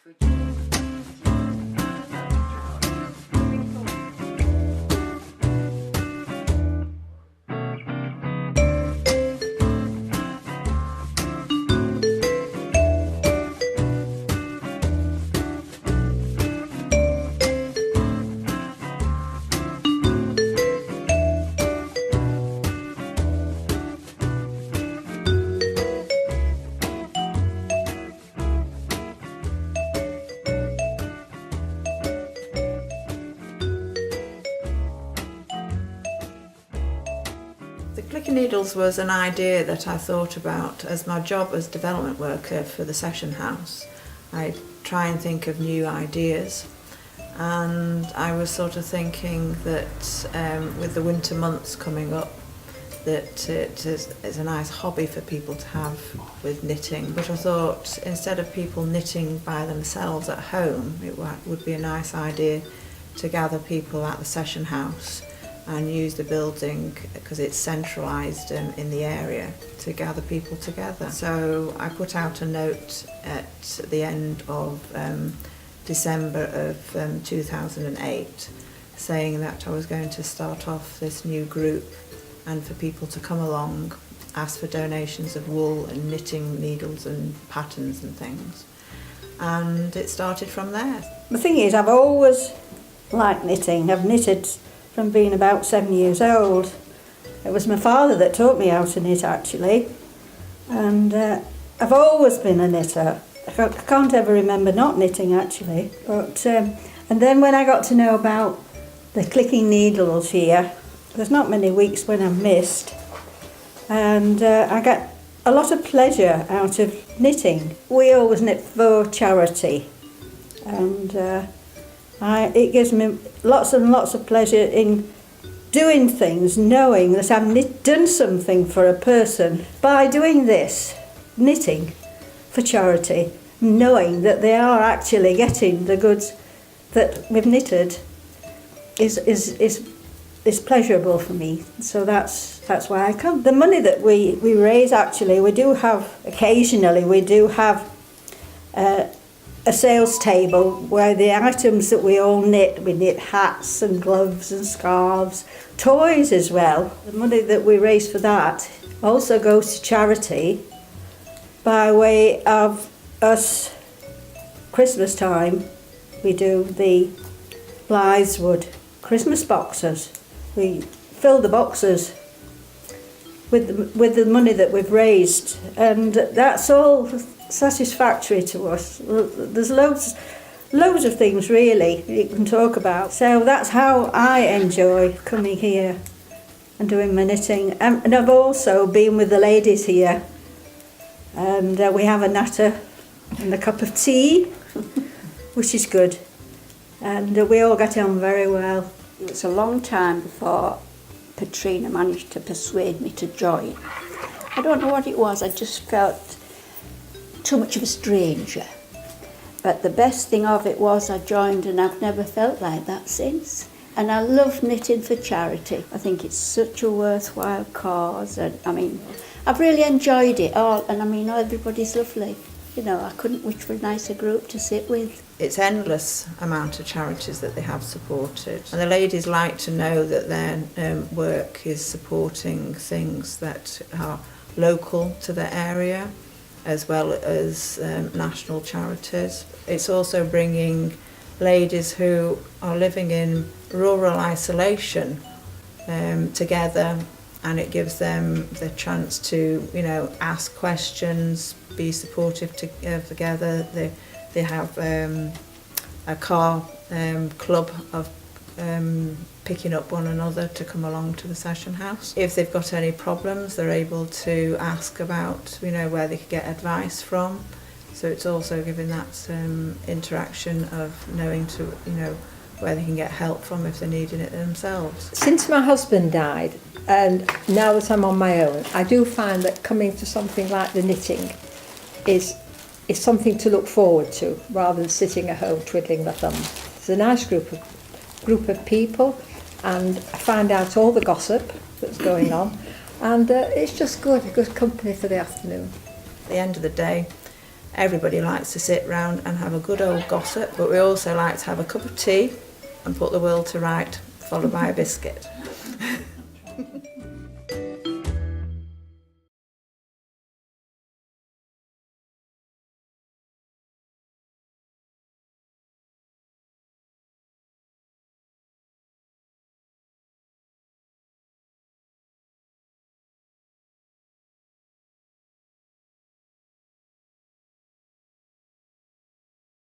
The clicking needles was an idea that I thought about as my job as development worker for the Session House. I try and think of new ideas, and I was sort of thinking that with the winter months coming up, that it's a nice hobby for people to have with knitting. But I thought instead of people knitting by themselves at home, it would be a nice idea to gather people at the Session House and use the building because it's centralised in the area to gather people together. So I put out a note at the end of December of 2008 saying that I was going to start off this new group and for people to come along, ask for donations of wool and knitting needles and patterns and things. And it started from there. The thing is, I've always liked knitting. I've knitted from being about 7 years old. It was my father that taught me how to knit actually, and I've always been a knitter. I can't ever remember not knitting actually, but and then when I got to know about the clicking needles here, there's not many weeks when I've missed, and I get a lot of pleasure out of knitting. We always knit for charity, and it gives me lots and lots of pleasure in doing things, knowing that I've done something for a person by doing this, knitting for charity, knowing that they are actually getting the goods that we've knitted is pleasurable for me. So that's why I come. The money that we raise, actually, we do have occasionally a sales table where the items that we all knit, we knit hats and gloves and scarves, toys as well. The money that we raise for that also goes to charity by way of us. Christmas time, we do the Blythswood Christmas boxes. We fill the boxes with the money that we've raised, and that's all satisfactory to us. There's loads of things really you can talk about. So that's how I enjoy coming here and doing my knitting. And I've also been with the ladies here, and we have a natter and a cup of tea, which is good. And we all get on very well. It was a long time before Petrina managed to persuade me to join. I don't know what it was, I just felt too much of a stranger. But the best thing of it was I joined, and I've never felt like that since. And I love knitting for charity. I think it's such a worthwhile cause, and I mean, I've really enjoyed it all, and I mean, everybody's lovely. You know, I couldn't wish for a nicer group to sit with. It's endless amount of charities that they have supported, and the ladies like to know that their work is supporting things that are local to their area, as well as national charities. It's also bringing ladies who are living in rural isolation together, and it gives them the chance to, you know, ask questions, be supportive together. They have a car club of picking up one another to come along to the Session House. If they've got any problems, they're able to ask about, you know, where they could get advice from. So it's also giving that interaction of knowing to, you know, where they can get help from if they're needing it themselves. Since my husband died, and now that I'm on my own, I do find that coming to something like the knitting is something to look forward to, rather than sitting at home twiddling my thumbs. It's a nice group of people, and I find out all the gossip that's going on, and it's just good, a good company for the afternoon. At the end of the day, everybody likes to sit round and have a good old gossip, but we also like to have a cup of tea and put the world to right, followed by a biscuit.